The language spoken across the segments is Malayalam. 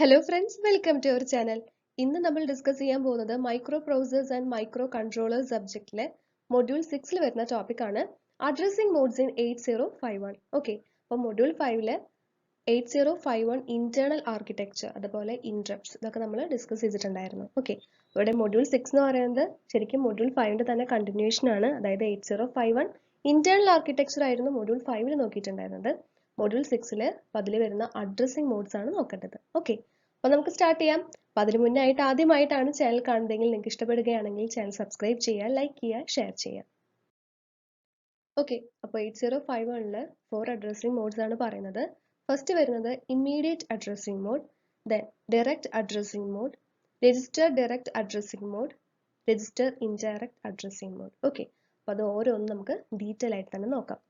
Hello friends, welcome to our channel. ഇന്ന് നമ്മൾ ഡിസ്കസ് ചെയ്യാൻ പോകുന്നത് micro processors and micro controllers സബ്ജക്റ്റിലെ മൊഡ്യൂൾ 6 വരുന്ന ടോപ്പിക് ആണ് അഡ്രസ്സിംഗ് മോഡ്സ് ഇൻ 8051. ഓക്കെ, അപ്പോൾ മൊഡ്യൂൾ 5 8051 ഇന്റേണൽ ആർക്കിടെക്ചർ അതുപോലെ ഇൻട്രപ്റ്റ്സ് ഇതൊക്കെ നമ്മൾ ഡിസ്കസ് ചെയ്തിട്ടുണ്ടായിരുന്നു. ഓക്കെ, ഇവിടെ മൊഡ്യൂൾ 6 എന്ന് പറയുന്നത് ശരിക്കും മൊഡ്യൂൾ 5ന്റെ തന്നെ കണ്ടിന്യൂഷൻ ആണ്. അതായത് 8051 ഇന്റേണൽ ആർക്കിടെക്ചർ ആയിരുന്നു മൊഡ്യൂൾ 5 നോക്കിയിട്ടുണ്ടായിരുന്നത്. മൊഡ്യൂൾ 6 അതിൽ വരുന്ന അഡ്രസ്സിംഗ് മോഡ്സ് ആണ് നോക്കേണ്ടത്. ഓക്കെ, അപ്പോൾ നമുക്ക് സ്റ്റാർട്ട് ചെയ്യാം. അപ്പോൾ അതിന് മുന്നായിട്ട് ആദ്യമായിട്ടാണ് ചാനൽ കാണുന്നതെങ്കിൽ നിങ്ങൾക്ക് ഇഷ്ടപ്പെടുകയാണെങ്കിൽ ചാനൽ സബ്സ്ക്രൈബ് ചെയ്യുക, ലൈക്ക് ചെയ്യുക, ഷെയർ ചെയ്യുക. ഓക്കെ, അപ്പോൾ 8051 4 അഡ്രസ്സിംഗ് മോഡ്സ് ആണ് പറയുന്നത്. ഫസ്റ്റ് വരുന്നത് immediate addressing mode, then direct addressing mode, register direct addressing mode, register indirect addressing mode. Okay, അപ്പോൾ അത് ഓരോന്നും നമുക്ക് ഡീറ്റെയിൽ ആയിട്ട് തന്നെ നോക്കാം.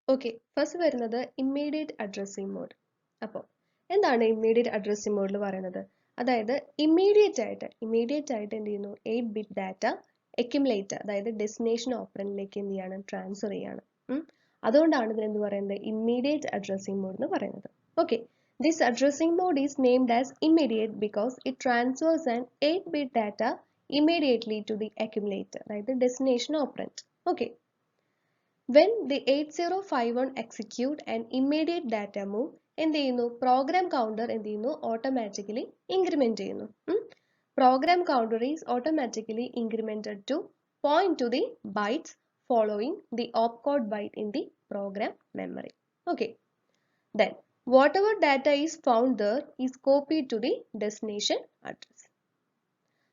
ഓക്കെ, ഫസ്റ്റ് വരുന്നത് ഇമ്മീഡിയറ്റ് അഡ്രസ്സിംഗ് മോഡ്. അപ്പോൾ എന്താണ് ഇമ്മീഡിയറ്റ് അഡ്രസ്സിംഗ് മോഡിൽ പറയുന്നത്? അതായത് ഇമ്മീഡിയറ്റ് ആയിട്ട് എന്ത് ചെയ്യുന്നു, 8 ബിറ്റ് ഡാറ്റ അക്യുമുലേറ്റർ അതായത് ഡെസ്റ്റിനേഷൻ ഓപ്പറൻഡിലേക്ക് എന്ത് ചെയ്യാണ്, ട്രാൻസ്ഫർ ചെയ്യാണ്. അതുകൊണ്ടാണ് ഇതിനെന്ത് പറയുന്നത്, ഇമ്മീഡിയറ്റ് അഡ്രസ്സിംഗ് മോഡ് എന്ന് പറയുന്നത്. Okay, this addressing mode is named as immediate because it transfers an 8 bit data immediately to the accumulator അതായത് destination operand. Okay, when the 8051 execute an immediate data move, എന്ത് ചെയ്യുന്നു, പ്രോഗ്രാം കൗണ്ടർ എന്ത് ചെയ്യുന്നു, ഓട്ടോമാറ്റിക്കലി ഇൻക്രിമെന്റ് ചെയ്യുന്നു. Program counter is automatically incremented to point to the bytes following the opcode byte in the program memory. Okay, then whatever data is found there is copied to the destination address.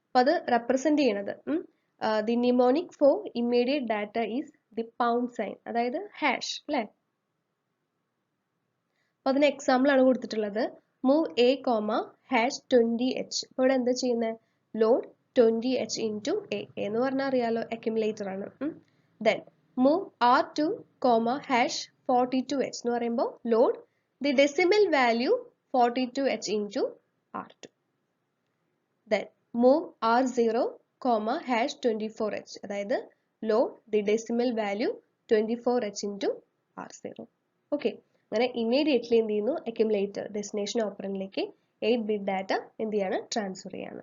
അപ്പോൾ അത് റെപ്രസെന്റ് ചെയ്യണത് the mnemonic for immediate data is the pound sign അതായത് ഹാഷ് അല്ലേ. അപ്പോൾ അതിന് എക്സാമ്പിൾ ആണ് കൊടുത്തിട്ടുള്ളത് move A comma hash 20h. അപ്പോൾ ഇവിടെ എന്താ ചെയ്യുന്നത്, ലോഡ് 20h ഇൻറ്റു എ എന്ന് പറഞ്ഞാൽ അറിയാലോ അക്യുമുലേറ്റർ ആണ്. Then move R2 comma hash 42h എന്ന് പറയുമ്പോൾ load the decimal value 42h into R2. Then move R0 comma hash 24h അതായത് load the decimal value 24h into R0. Okay, അങ്ങനെ ഇമ്മീഡിയറ്റ്ലി എന്ത് ചെയ്യുന്നു, അക്യുമുലേറ്റർ ഡെസ്റ്റിനേഷൻ ഓപ്പറൻഡിലേക്ക് 8 ബിറ്റ് ഡാറ്റ എന്ത് ചെയ്യാണ്, ട്രാൻസ്ഫർ ചെയ്യാണ്.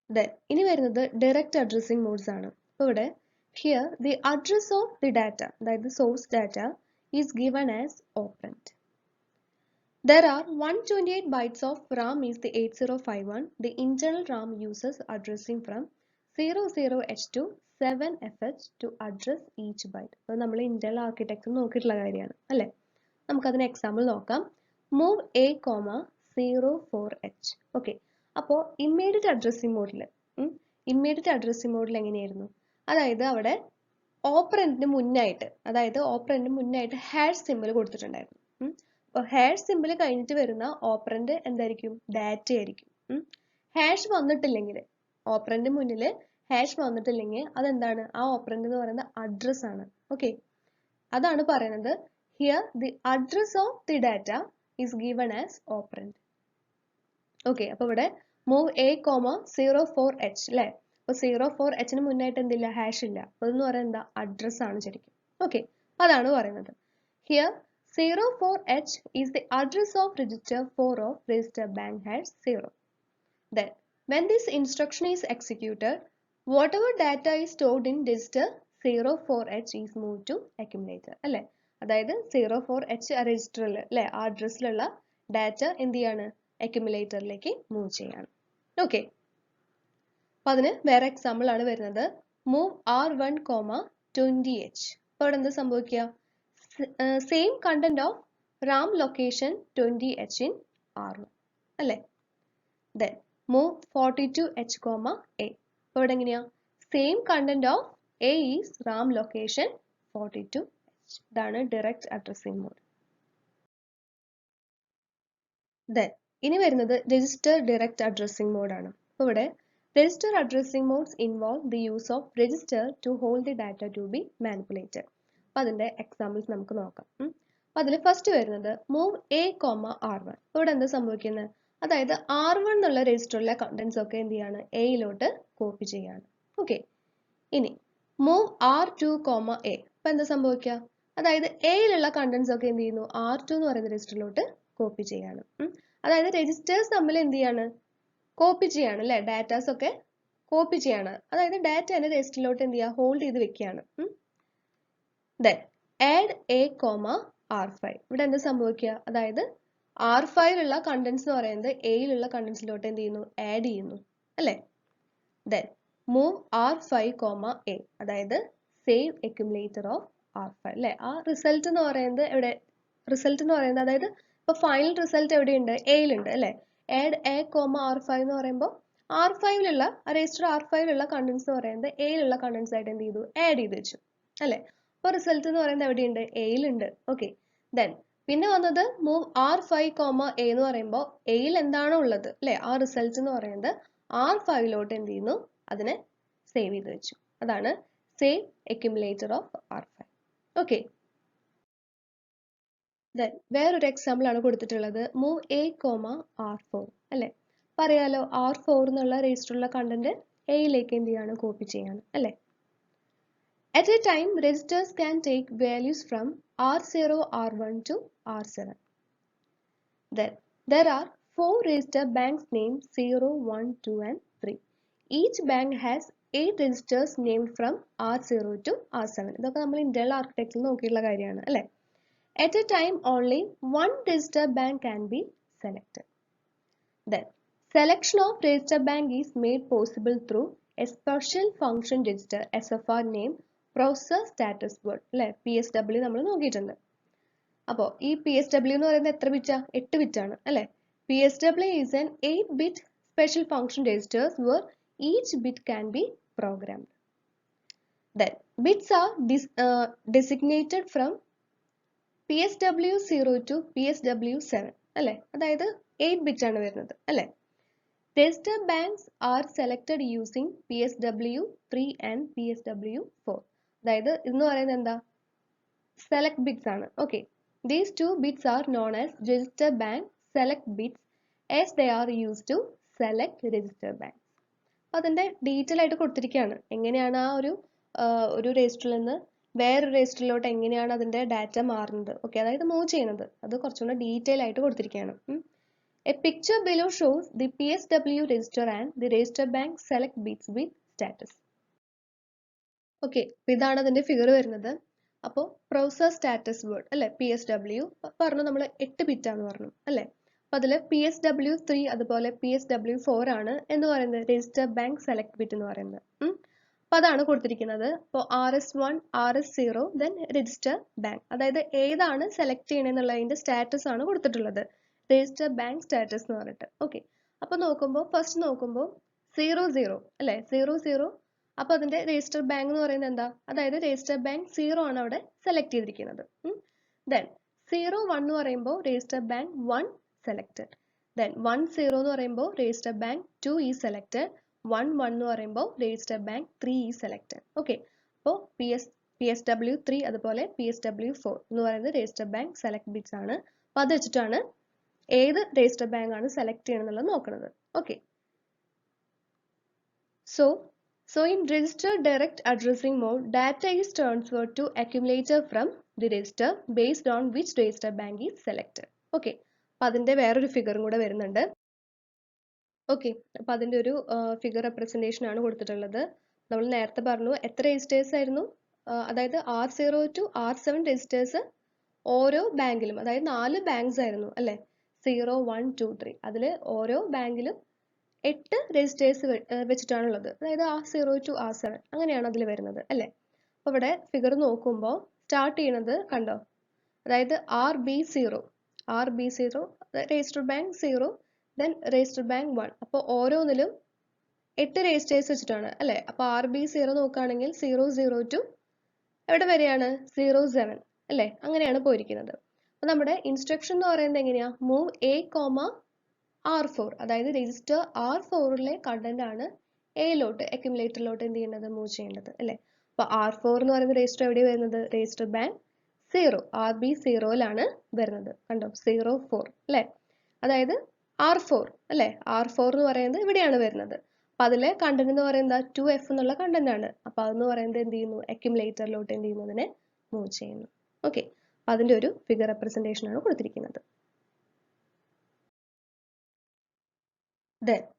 ദെൻ ഇനി വരുന്നത് ഡയറക്റ്റ് അഡ്രസ്സിംഗ് മോഡ്സ് ആണ്. അപ്പോൾ ഇവിടെ here the address of the data അതായത് source data is given as operand. There are 128 bytes of RAM is the 8051. The internal RAM uses addressing from 00h to 7fh to address each byte. അപ്പോൾ നമ്മൾ ഇന്റേണൽ ആർക്കിടെക്ചർ നോക്കിയിട്ടുള്ള കാര്യമാണ് അല്ലേ. നമുക്കതിന് എക്സാമ്പിൾ നോക്കാം. Move A comma 04h. Okay, അപ്പോൾ ഇമ്മീഡിയറ്റ് അഡ്രസ്സിംഗ് മോഡിൽ എങ്ങനെയായിരുന്നു, അതായത് അവിടെ ഓപ്പറൻഡിന് മുന്നായിട്ട് ഹാഷ് സിമ്പിൾ കൊടുത്തിട്ടുണ്ടായിരുന്നു. അപ്പോൾ ഹാഷ് സിമ്പിൾ കഴിഞ്ഞിട്ട് വരുന്ന ഓപ്പറൻഡ് എന്തായിരിക്കും, ഡാറ്റ ആയിരിക്കും. ഹാഷ് വന്നിട്ടില്ലെങ്കിൽ, ഓപ്പറൻഡ് മുന്നിൽ ഹാഷ് വന്നിട്ടില്ലെങ്കിൽ അതെന്താണ്, ആ ഓപ്പറൻഡ് എന്ന് പറയുന്ന അഡ്രസ് ആണ്. ഓക്കെ, അതാണ് പറയുന്നത് here the address of the data is given as operant. Okay, അപ്പോൾ ഇവിടെ മൂവ് എ കോമ 04h അല്ലേ. അപ്പോൾ 04h മുന്നായിട്ട് എന്തില്ല, ഹാഷ് ഇല്ല. അപ്പോൾ എന്ന് പറയുന്നത് എന്താ, അഡ്രസ് ആണ് ശരിക്കും. ഓക്കെ, അതാണ് പറയുന്നത് here 04h is the address of register 4 of register bank hash 0. Then, when this instruction is executed, whatever data is stored in register 04h is moved to accumulator. അല്ലേ, അതായത് 04h രജിസ്റ്ററിൽ അല്ലേ, ആ അഡ്രസ്സിലുള്ള ഡാറ്റ എന്ത് ചെയ്യാണ്, അക്യുമുലേറ്ററിലേക്ക് മൂവ് ചെയ്യാണ്. ഓക്കെ, അപ്പോൾ അതിന് വേറെ എക്സാമ്പിൾ ആണ് വരുന്നത് മൂവ് R1 കോമ 20h. അപ്പോൾ അവിടെ എന്താ സംഭവിക്കുക, same content of Ram location 20h in R1 അല്ലേ. Then move 42h comma A. അപ്പോൾ ഇവിടെ എങ്ങനെയാ, same content of A is Ram location 42h. ഇതാണ് ഡയറക്റ്റ് അഡ്രസ്സിംഗ് മോഡ്. ദെൻ ഇനി വരുന്നത് രജിസ്റ്റർ ഡയറക്റ്റ് അഡ്രസ്സിംഗ് മോഡാണ്. അപ്പോൾ ഇവിടെ register addressing modes involve the use of register to hold the data to be manipulated. അപ്പോൾ അതിൻ്റെ എക്സാമ്പിൾസ് നമുക്ക് നോക്കാം. അപ്പോൾ അതിൽ ഫസ്റ്റ് വരുന്നത് മൂവ് എ കോമ R1. ഇവിടെ എന്താ സംഭവിക്കുന്നത്, അതായത് R1 എന്നുള്ള രജിസ്റ്ററിലെ കണ്ടന്റ്സ് ഒക്കെ എന്ത് ചെയ്യാണ്, എയിലോട്ട് കോപ്പി ചെയ്യാണ്. ഓക്കെ, ഇനി മൂവ് R2 കോമ എ. അപ്പോൾ എന്താ സംഭവിക്കുക, അതായത് എയിലുള്ള കണ്ടന്റ്സ് ഒക്കെ എന്ത് ചെയ്യുന്നു, R2 എന്ന് പറയുന്ന രജിസ്റ്ററിലോട്ട് കോപ്പി ചെയ്യാണ്. അതായത് രജിസ്റ്റേഴ്സ് തമ്മിൽ എന്ത് ചെയ്യാണ്, കോപ്പി ചെയ്യാണ് അല്ലെ, ഡാറ്റാസ് ഒക്കെ കോപ്പി ചെയ്യാണ്. അതായത് ഡാറ്റ തന്നെ രജിസ്റ്ററിലോട്ട് എന്ത് ചെയ്യുക, ഹോൾഡ് ചെയ്ത് വെക്കുകയാണ്. Then add A comma R5. ഇവിടെ എന്ത് സംഭവിക്കുക, അതായത് R5 ഉള്ള കണ്ടന്റ്സ് എന്ന് പറയുന്നത് എയിലുള്ള കണ്ടന്റ്സിലോട്ട് എന്ത് ചെയ്യുന്നു, ആഡ് ചെയ്യുന്നു അല്ലെ. Then move R5 comma A, അതായത് സേവ് അക്യുമുലേറ്റർ ഓഫ് R5 അല്ലെ. ആ റിസൾട്ട് എന്ന് പറയുന്നത് എവിടെ, റിസൾട്ട് എന്ന് പറയുന്നത് അതായത് ഇപ്പൊ ഫൈനൽ റിസൾട്ട് എവിടെയുണ്ട്, എയിലുണ്ട് അല്ലെ. ആഡ് എ കോമ R5 എന്ന് പറയുമ്പോൾ R5ലുള്ള രജിസ്റ്റർ R5ലുള്ള കണ്ടന്റ്സ് എന്ന് പറയുന്നത് എയിലുള്ള കണ്ടന്റ്സ് ആയിട്ട് എന്ത് ചെയ്തു, ആഡ് ചെയ്ത് വെച്ചു അല്ലെ. അപ്പൊ റിസൾട്ട് എന്ന് പറയുന്നത് എവിടെയുണ്ട്, എയിലുണ്ട്. ഓക്കെ, ദെൻ പിന്നെ വന്നത് മൂവ് R5 കോമ എ എന്ന് പറയുമ്പോൾ എയിൽ എന്താണോ ഉള്ളത് അല്ലെ, ആ റിസൾട്ട് എന്ന് പറയുന്നത് R5ലോട്ട് എന്ത് ചെയ്യുന്നു, അതിനെ സേവ് ചെയ്ത് വെച്ചു. അതാണ് save accumulator of R5. Okay, then വേറൊരു എക്സാമ്പിൾ ആണ് കൊടുത്തിട്ടുള്ളത്, മൂവ് എ കോമ R4 അല്ലെ. പറയാലോ R4 എന്നുള്ള രജിസ്റ്ററിലുള്ള കണ്ടന്റ് എയിലേക്ക് എന്ത് ചെയ്യാണ്, കോപ്പി ചെയ്യാണ് അല്ലെ. At a time, registers can take values from R0, R1 to R7. Then there are 4 register banks named 0, 1, 2 and 3. Each bank has 8 registers named from R0 to R7. ഇതൊക്കെ നമ്മൾ ഇന്റേണൽ ആർക്കിടെക്ചറിൽ നോക്കിയിട്ടുള്ള കാര്യമാണ് അല്ലെ. At a time, only one register bank can be selected. Then selection of register bank is made possible through a special function register SFR named processor status word അല്ലെ. PSW നമ്മൾ നോക്കിയിട്ടുണ്ട്. അപ്പോൾ ഈ PSW എന്ന് പറയുന്നത് എത്ര ബിറ്റാ, 8 ബിറ്റ് ആണ് അല്ലെ. PSW is an 8-bit special function registers where each bit can be programmed. Then bits are designated from PSW0 to PSW7 അല്ലെ. അതായത് 8 ബിറ്റ് ആണ് വരുന്നത് അല്ലെ. Register banks are selected using PSW3 and PSW4. അതായത് ഇതെന്ന് പറയുന്നത് എന്താ, സെലക്ട് ബിറ്റ്സ് ആണ്. Okay, these two bits are known as register bank select bits as they are used to select register bank. അപ്പോൾ അതിന്റെ ഡീറ്റെയിൽ ആയിട്ട് കൊടുത്തിരിക്കുകയാണ്, എങ്ങനെയാണ് ആ ഒരു രജിസ്റ്ററിൽ നിന്ന് വേറൊരു രജിസ്റ്ററിലോട്ട് എങ്ങനെയാണ് അതിന്റെ ഡാറ്റ മാറുന്നത്. ഓക്കെ, അതായത് മൂവ് ചെയ്യുന്നത്, അത് കുറച്ചുകൂടെ ഡീറ്റെയിൽ ആയിട്ട് കൊടുത്തിരിക്കുകയാണ്. A picture below shows the PSW register and the register bank select bits with status. Okay, ഇതാണ് അതിന്റെ ഫിഗർ വരുന്നത്. അപ്പോൾ പ്രോസസ് സ്റ്റാറ്റസ് വേർഡ് അല്ലെ, PSW പറഞ്ഞു, നമ്മൾ 8 ബിറ്റ് ആണെന്ന് പറഞ്ഞു അല്ലെ. അപ്പൊ അതില് PSW3 അതുപോലെ PSW4 ആണ് എന്ന് പറയുന്നത് രജിസ്റ്റർ ബാങ്ക് സെലക്ട് ബിറ്റ് എന്ന് പറയുന്നത്. അപ്പൊ അതാണ് കൊടുത്തിരിക്കുന്നത്. അപ്പോൾ RS1, RS0 then register bank, അതായത് ഏതാണ് സെലക്ട് ചെയ്യണമെന്നുള്ളതിന്റെ സ്റ്റാറ്റസ് ആണ് കൊടുത്തിട്ടുള്ളത്, രജിസ്റ്റർ ബാങ്ക് സ്റ്റാറ്റസ് എന്ന് പറഞ്ഞിട്ട്. ഓക്കെ, അപ്പൊ നോക്കുമ്പോൾ ഫസ്റ്റ് നോക്കുമ്പോൾ 00 അല്ലെ, 00. അപ്പൊ അതിന്റെ രജിസ്റ്റർ ബാങ്ക് എന്ന് പറയുന്നത് എന്താ, അതായത് രജിസ്റ്റർ ബാങ്ക് 0 ആണ് അവിടെ സെലക്ട് ചെയ്തിരിക്കുന്നത്. ദെൻ 01 എന്ന് പറയുമ്പോൾ രജിസ്റ്റർ ബാങ്ക് 1 സെലക്ടഡ്. ദെൻ 10 എന്ന് പറയുമ്പോൾ രജിസ്റ്റർ ബാങ്ക് 2 ഈ സെലക്ടഡ്. 11 എന്ന് പറയുമ്പോൾ രജിസ്റ്റർ ബാങ്ക് 3 ഈ സെലക്ടഡ്. ഓക്കെ, അപ്പോൾ PSW3 അതുപോലെ PSW4 എന്ന് പറയുന്നത് രജിസ്റ്റർ ബാങ്ക് സെലക്ട് ബിറ്റ്സ് ആണ്. അപ്പൊ അത് വെച്ചിട്ടാണ് ഏത് രജിസ്റ്റർ ബാങ്ക് ആണ് സെലക്ട് ചെയ്യണം എന്നുള്ളത് നോക്കുന്നത്. Okay, So in register direct addressing mode, data is transferred to accumulator from the register based on which register bank is selected. Okay, അപ്പോൾ അതിന്റെ വേറൊരു ഫിഗറും കൂടെ വരുന്നുണ്ട്. ഓക്കെ, അപ്പോൾ അതിന്റെ ഒരു ഫിഗർ റെപ്രസെന്റേഷൻ ആണ് കൊടുത്തിട്ടുള്ളത്. നമ്മൾ നേരത്തെ പറഞ്ഞു എത്ര രജിസ്റ്റേഴ്സ് ആയിരുന്നു, അതായത് R0 to R7 രജിസ്റ്റേഴ്സ് ഓരോ ബാങ്കിലും, അതായത് 4 ബാങ്ക്സ് ആയിരുന്നു അല്ലെ, 0, 1, 2, 3. അതിൽ ഓരോ ബാങ്കിലും 8 രജിസ്റ്റേഴ്സ് വെച്ചിട്ടാണുള്ളത്, അതായത് R0 to R7 അങ്ങനെയാണ് അതിൽ വരുന്നത് അല്ലെ. അപ്പൊ ഇവിടെ ഫിഗർ നോക്കുമ്പോൾ സ്റ്റാർട്ട് ചെയ്യുന്നത് കണ്ടോ, അതായത് RB0 register bank 0 then register bank 1. അപ്പോൾ ഓരോന്നിലും 8 രജിസ്റ്റേഴ്സ് വെച്ചിട്ടാണ് അല്ലെ. അപ്പൊ RB0 നോക്കുകയാണെങ്കിൽ 00 to എവിടെ വരെയാണ് 07 അല്ലെ, അങ്ങനെയാണ് പോയിരിക്കുന്നത്. അപ്പൊ നമ്മുടെ ഇൻസ്ട്രക്ഷൻ എന്ന് പറയുന്നത് എങ്ങനെയാ, മൂവ് എ കോമ R4, അതായത് രജിസ്റ്റർ R4ലെ കണ്ടന്റ് ആണ് എയിലോട്ട് അക്യുമുലേറ്ററിലോട്ട് എന്ത് ചെയ്യേണ്ടത്, മൂവ് ചെയ്യേണ്ടത് അല്ലെ. അപ്പൊ R4 എന്ന് പറയുന്ന രജിസ്റ്റർ എവിടെ വരുന്നത്, രജിസ്റ്റർ ബാങ്ക് 0 RB0ലാണ് വരുന്നത്. കണ്ടോ 04 അല്ലെ, അതായത് R4 അല്ലെ, R4 എന്ന് പറയുന്നത് ഇവിടെയാണ് വരുന്നത്. അപ്പൊ അതിലെ കണ്ടന്റ് എന്ന് പറയുന്നത് 2F എന്നുള്ള കണ്ടന്റ് ആണ്. അപ്പൊ അതെന്ന് പറയുന്നത് എന്ത് ചെയ്യുന്നു, അക്യുമുലേറ്ററിലോട്ട് എന്ത് ചെയ്യുന്നു, അതിനെ മൂവ് ചെയ്യുന്നു. ഓക്കെ, അപ്പം അതിൻ്റെ ഒരു ഫിഗർ റെപ്രസെൻറ്റേഷൻ ആണ് കൊടുത്തിരിക്കുന്നത്.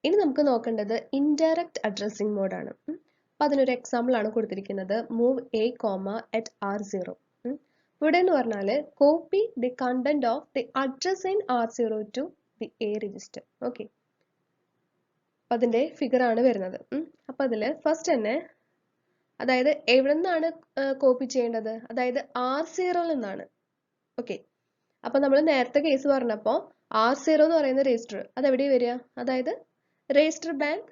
ഇനി നമുക്ക് നോക്കേണ്ടത് ഇൻഡയറക്റ്റ് അഡ്രസ്സിംഗ് മോഡാണ്. അപ്പം അതിനൊരു എക്സാമ്പിൾ ആണ് കൊടുത്തിരിക്കുന്നത്, move A comma at R0. ഇവിടെ എന്ന് പറഞ്ഞാൽ copy the content of the address in R0 to the A register. Okay, അപ്പം അതിൻ്റെ ഫിഗർ ആണ് വരുന്നത്. അപ്പം അതിൽ ഫസ്റ്റ് തന്നെ അതായത് എവിടെ നിന്നാണ് കോപ്പി ചെയ്യേണ്ടത്, അതായത് R0 നിന്നാണ്. ഓക്കെ, അപ്പം നമ്മൾ നേരത്തെ കേസ് പറഞ്ഞപ്പോൾ R0 എന്ന് പറയുന്ന രജിസ്റ്റർ അതെവിടെ വരിക, അതായത് രജിസ്റ്റർ ബാങ്ക്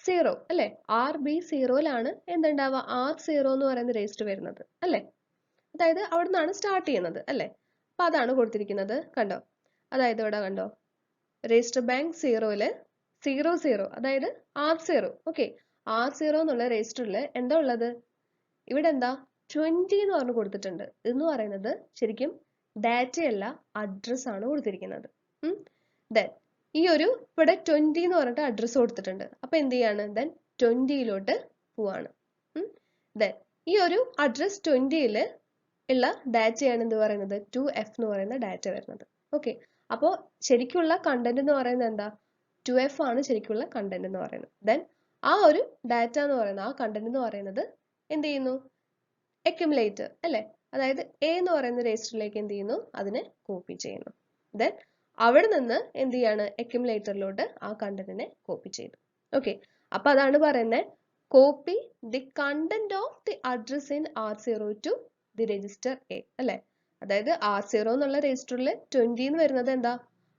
0 അല്ലേ, RB0യിലാണ് എന്തുണ്ടാവുക, R0 എന്ന് പറയുന്ന രജിസ്റ്റർ വരുന്നത് അല്ലേ, അതായത് അവിടെ നിന്നാണ് സ്റ്റാർട്ട് ചെയ്യുന്നത് അല്ലേ. അപ്പം അതാണ് കൊടുത്തിരിക്കുന്നത്, കണ്ടോ, അതായത് ഇവിടെ കണ്ടോ രജിസ്റ്റർ ബാങ്ക് 0യില് 00 അതായത് R0. ഓക്കെ, R0 എന്നുള്ള രജിസ്റ്ററിൽ എന്താ ഉള്ളത്, ഇവിടെ എന്താ 20 എന്ന് പറഞ്ഞ് കൊടുത്തിട്ടുണ്ട്. എന്ന് പറയുന്നത് ശരിക്കും ഡാറ്റയല്ല, അഡ്രസ് ആണ് കൊടുത്തിരിക്കുന്നത്. ദെൻ ഈ ഒരു ഇവിടെ 20 എന്ന് പറഞ്ഞിട്ട് അഡ്രസ് കൊടുത്തിട്ടുണ്ട്. അപ്പൊ എന്ത് ചെയ്യാണ്, ദെൻ 20യിലോട്ട് പോവാണ്. ദെൻ ഈ ഒരു അഡ്രസ് 20യിൽ ഉള്ള ഡാറ്റയാണ് എന്ത് പറയുന്നത്, 2F എന്ന് പറയുന്ന ഡാറ്റ വരുന്നത്. ഓക്കെ, അപ്പോൾ ശരിക്കുള്ള കണ്ടന്റ് എന്ന് പറയുന്നത് എന്താ, 2F ആണ് ശരിക്കുള്ള കണ്ടന്റ് എന്ന് പറയുന്നത്. ദെൻ ആ ഒരു ഡാറ്റ എന്ന് പറയുന്നത്, ആ കണ്ടന്റ് എന്ന് പറയുന്നത് എന്ത് ചെയ്യുന്നു, അക്യുമുലേറ്റർ അല്ലേ, അതായത് എ എന്ന് പറയുന്ന രജിസ്റ്ററിലേക്ക് എന്ത് ചെയ്യുന്നു, അതിനെ കോപ്പി ചെയ്യുന്നു. ദെൻ അവിടെ നിന്ന് എന്ത് ചെയ്യാണ്, അക്യുമുലേറ്ററിലോട്ട് ആ കണ്ടന്റിനെ കോപ്പി ചെയ്തു. ഓക്കെ, അപ്പൊ അതാണ് പറയുന്നത് copy the content of the address in R0 to the register A അല്ലേ, അതായത് R0 എന്നുള്ള രജിസ്റ്ററിൽ 20 എന്ന് വരുന്നത് എന്താ,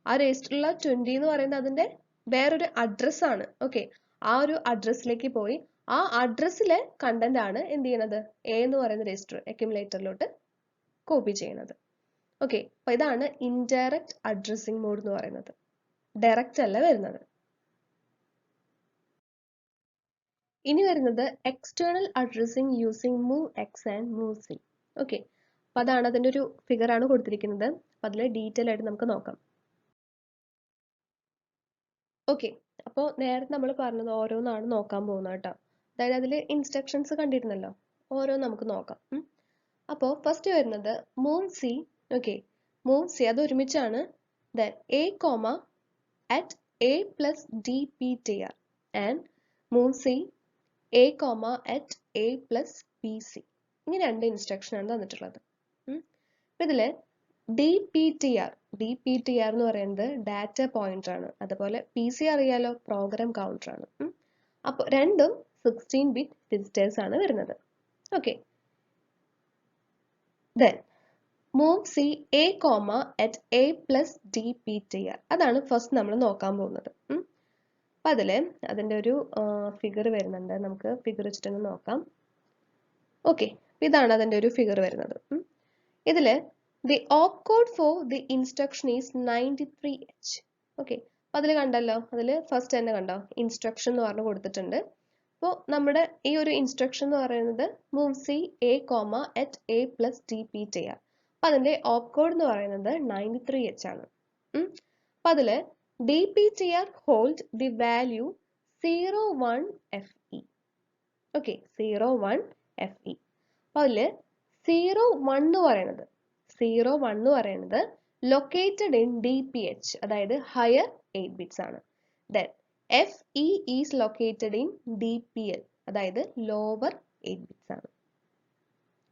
ആ രജിസ്റ്ററിലുള്ള 20 എന്ന് പറയുന്നത് അതിന്റെ വേറൊരു അഡ്രസ് ആണ്. ഓക്കെ, ആ ഒരു അഡ്രസ്സിലേക്ക് പോയി ആ അഡ്രസ്സിലെ കണ്ടന്റ് ആണ് എന്ത് ചെയ്യുന്നത്, എ എന്ന് പറയുന്ന രജിസ്റ്റർ അക്യുമുലേറ്ററിലോട്ട് കോപ്പി ചെയ്യുന്നത്. ഓക്കെ, അപ്പൊ ഇതാണ് ഇൻഡയറക്റ്റ് അഡ്രസ്സിംഗ് മോഡ് എന്ന് പറയുന്നത്, ഡയറക്റ്റ് അല്ല വരുന്നത്. ഇനി വരുന്നത് external addressing using move X and move C. Okay, അപ്പൊ അതാണ് അതിന്റെ ഒരു ഫിഗർ ആണ് കൊടുത്തിരിക്കുന്നത്. അപ്പൊ അതിൽ ഡീറ്റെയിൽ ആയിട്ട് നമുക്ക് നോക്കാം. ഓക്കെ, അപ്പോൾ നേരത്തെ നമ്മൾ പറഞ്ഞത് ഓരോന്നാണ് നോക്കാൻ പോകുന്നത് കേട്ടോ. അതായത് അതിൽ ഇൻസ്ട്രക്ഷൻസ് കണ്ടിരുന്നല്ലോ, ഓരോ നമുക്ക് നോക്കാം. അപ്പോൾ ഫസ്റ്റ് വരുന്നത് move C. Okay, move C അത് ഒരുമിച്ചാണ്. Then A comma at A plus DPTR and move C A comma at A plus BC. ഇങ്ങനെ രണ്ട് ഇൻസ്ട്രക്ഷൻ ആണ് തന്നിട്ടുള്ളത്. ഇതിൽ DPTR എന്ന് പറയുന്നത് ഡാറ്റ പോയിന്റർ ആണ്, അതുപോലെ PC അറിയാലോ പ്രോഗ്രാം കൗണ്ടർ ആണ്. അപ്പോൾ രണ്ടും 16-bit രജിസ്റ്റേഴ്സ് ആണ് വരുന്നത്. Okay, then move C A comma at A plus DPTR അതാണ് ഫസ്റ്റ് നമ്മൾ നോക്കാൻ പോകുന്നത്. അപ്പം അതിൽ അതിൻ്റെ ഒരു ഫിഗർ വരുന്നുണ്ട്, നമുക്ക് ഫിഗർ വെച്ചിട്ടൊന്ന് നോക്കാം. ഓക്കെ, ഇതാണ് അതിൻ്റെ ഒരു ഫിഗർ വരുന്നത്. ഇതിൽ the opcode for the instruction is 93H. Okay, അപ്പം അതിൽ കണ്ടല്ലോ, അതിൽ ഫസ്റ്റ് തന്നെ കണ്ടോ ഇൻസ്ട്രക്ഷൻ എന്ന് പറഞ്ഞ് കൊടുത്തിട്ടുണ്ട്. അപ്പോൾ നമ്മുടെ ഈ ഒരു ഇൻസ്ട്രക്ഷൻ എന്ന് പറയുന്നത് move C A comma at A plus DPTR. അപ്പം അതിൻ്റെ ഓപ്കോഡ് എന്ന് പറയുന്നത് 93H ആണ്. അപ്പം അതിൽ DPTR hold the value 01FE. Okay, 01FE. അപ്പോൾ അതിൽ 01 എന്ന് പറയുന്നത് ലൊക്കേറ്റഡ് ഇൻ DPH, അതായത് ഹയർ 8 ബിറ്റ്സ് ആണ്. Then FE is located in DPL, അതായത് ലോവർ 8 ബിറ്റ്സ് ആണ്.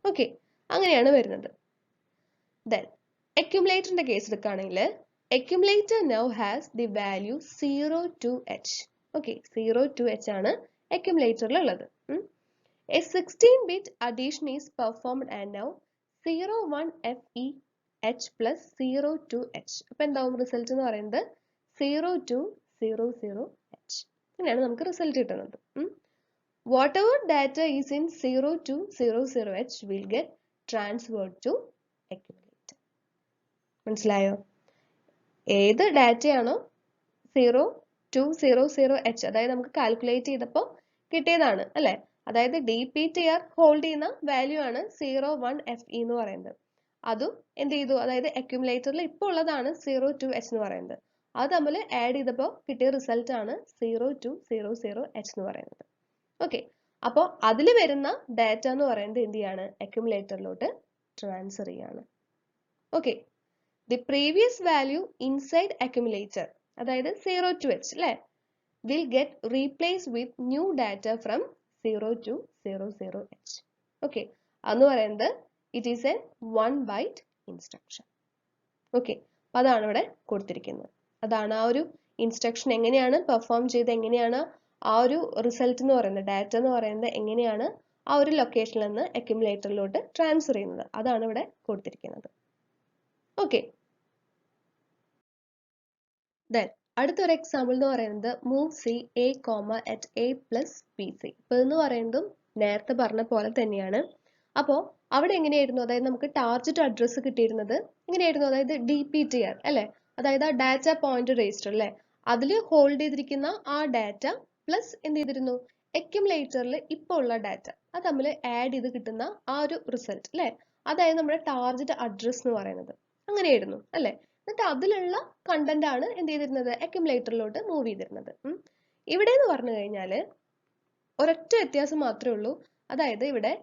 ഓക്കെ, അങ്ങനെയാണ് വരുന്നത്. ദെൻ അക്യുമുലേറ്ററിന്റെ കേസ് എടുക്കുകയാണെങ്കിൽ accumulator now has the value 02H. Okay, 02H ആണ് accumulatorൽ ഉള്ളത്. A 16-bit addition is performed and now 01FEH plus 02H. അപ്പോൾ എന്താവും റിസൾട്ട് എന്ന് പറയുന്നത് 0200H. ഇങ്ങനെയാണ് നമുക്ക് റിസൾട്ട് കിട്ടുന്നത്. Whatever data is in 0200H will get transferred to accumulator. മനസ്സിലായോ? ഏത് ഡാറ്റയാണോ 0200H, അതായത് നമുക്ക് കാൽക്കുലേറ്റ് ചെയ്തപ്പോൾ കിട്ടിയതാണ് അല്ലേ, അതായത് DPTR ഹോൾഡ് ചെയ്യുന്ന വാല്യൂ ആണ് 01FE എന്ന് പറയുന്നത്. അതും എന്ത് ചെയ്തു, അതായത് അക്യുമുലേറ്ററിൽ ഇപ്പോൾ ഉള്ളതാണ് 02H എന്ന് പറയുന്നത്. അത് നമ്മൾ ആഡ് ചെയ്തപ്പോൾ കിട്ടിയ റിസൾട്ട് ആണ് 0200H എന്ന് പറയുന്നത്. ഓക്കെ, അപ്പോൾ അതിൽ വരുന്ന ഡാറ്റ എന്ന് പറയുന്നത് എന്ത് ചെയ്യാണ്, അക്യുമുലേറ്ററിലോട്ട് ട്രാൻസ്ഫർ ചെയ്യാണ്. Okay, the previous value inside accumulator, അതായത് 0 to h അല്ലേ, will get replaced with new data from 0 to 00h. Okay, അതെന്ന് പറയുന്നത് it is A 1 byte instruction. Okay, അപ്പൊ അതാണ് ഇവിടെ കൊടുത്തിരിക്കുന്നത്. അതാണ് ആ ഒരു ഇൻസ്ട്രക്ഷൻ എങ്ങനെയാണ് പെർഫോം ചെയ്ത്, എങ്ങനെയാണ് ആ ഒരു റിസൾട്ട് എന്ന് പറയുന്നത്, ഡാറ്റ എന്ന് പറയുന്നത് എങ്ങനെയാണ് ആ ഒരു ലൊക്കേഷനിൽ നിന്ന് അക്യുമുലേറ്ററിലോട്ട് ട്രാൻസ്ഫർ ചെയ്യുന്നത്, അതാണ് ഇവിടെ കൊടുത്തിരിക്കുന്നത്. ഓക്കെ, ദെൻ അടുത്തൊരു എക്സാമ്പിൾ എന്ന് പറയുന്നത് move C A comma at A plus B C. ഇപ്പൊ എന്ന് പറയുന്നതും നേരത്തെ പറഞ്ഞ പോലെ തന്നെയാണ്. അപ്പോൾ അവിടെ എങ്ങനെയായിരുന്നു, അതായത് നമുക്ക് ടാർഗറ്റ് അഡ്രസ്സ് കിട്ടിയിരുന്നത് എങ്ങനെയായിരുന്നു, അതായത് DPTR അല്ലെ, അതായത് ആ ഡാറ്റ പോയിന്റ് രജിസ്റ്റർ അല്ലെ, അതിൽ ഹോൾഡ് ചെയ്തിരിക്കുന്ന ആ ഡാറ്റ പ്ലസ് എന്ത് ചെയ്തിരുന്നു, അക്യുമുലേറ്ററിൽ ഇപ്പോൾ ഉള്ള ഡാറ്റ അത് തമ്മിൽ ആഡ് ചെയ്ത് കിട്ടുന്ന ആ ഒരു റിസൾട്ട് അല്ലെ, അതായത് നമ്മുടെ ടാർഗറ്റ് അഡ്രസ് എന്ന് പറയുന്നത്. അങ്ങനെയായിരുന്നു അല്ലെ. എന്നിട്ട് അതിലുള്ള കണ്ടന്റ് ആണ് എന്ത് ചെയ്തിരുന്നത്, അക്യുമുലേറ്ററിലോട്ട് മൂവ് ചെയ്തിരുന്നത്. ഇവിടെ എന്ന് പറഞ്ഞു കഴിഞ്ഞാല് ഒരൊറ്റ വ്യത്യാസം മാത്രമേ ഉള്ളൂ, അതായത് ഇവിടെ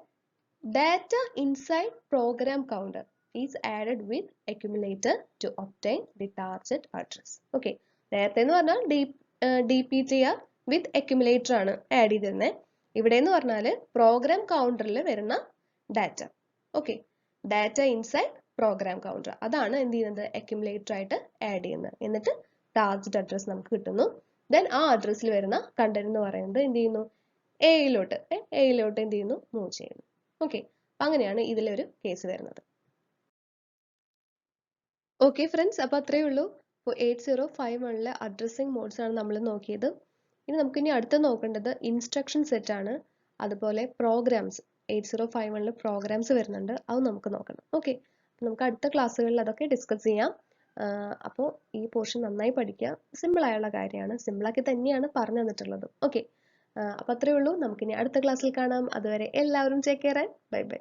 data inside program counter is added with accumulator to obtain the target address. Okay, നേരത്തെ എന്ന് പറഞ്ഞാൽ DPTR with accumulator ആണ് ആഡ് ചെയ്തിരുന്നത്. ഇവിടെ എന്ന് പറഞ്ഞാൽ പ്രോഗ്രാം കൗണ്ടറിൽ വരുന്ന data. Okay, data inside program counter, അതാണ് എന്ത് ചെയ്യുന്നത്, അക്യുമുലേറ്റർ ആയിട്ട് ആഡ് ചെയ്യുന്നത്. എന്നിട്ട് ടാർഗറ്റ് അഡ്രസ് നമുക്ക് കിട്ടുന്നു. ദെൻ ആ അഡ്രസ്സിൽ വരുന്ന കണ്ടന്റ് എന്ന് പറയുന്നത് എന്ത് ചെയ്യുന്നു, എയിലോട്ട് എന്ത് ചെയ്യുന്നു, മൂവ് ചെയ്യുന്നു. ഓക്കെ, അങ്ങനെയാണ് ഇതിലൊരു കേസ് വരുന്നത്. ഓക്കെ ഫ്രണ്ട്സ്, അപ്പോൾ അത്രയേ ഉള്ളൂ. ഇപ്പോൾ 8051 അഡ്രസ്സിംഗ് മോഡ്സ് ആണ് നമ്മൾ നോക്കിയത്. ഇനി നമുക്കിനി അടുത്ത് നോക്കേണ്ടത് ഇൻസ്ട്രക്ഷൻ സെറ്റ് ആണ്, അതുപോലെ പ്രോഗ്രാംസ്. 8051 പ്രോഗ്രാംസ് വരുന്നുണ്ട്, അത് നമുക്ക് നോക്കണം. ഓക്കെ, നമുക്ക് അടുത്ത ക്ലാസ്സുകളിൽ അതൊക്കെ ഡിസ്കസ് ചെയ്യാം. അപ്പോൾ ഈ പോർഷൻ നന്നായി പഠിക്കുക, സിമ്പിൾ ആയുള്ള കാര്യമാണ്, സിമ്പിളാക്കി തന്നെയാണ് പറഞ്ഞു തന്നിട്ടുള്ളത്. ഓക്കെ, അപ്പോൾ അത്രയേ ഉള്ളൂ. നമുക്കിനി അടുത്ത ക്ലാസ്സിൽ കാണാം. അതുവരെ എല്ലാവരും take care and bye bye.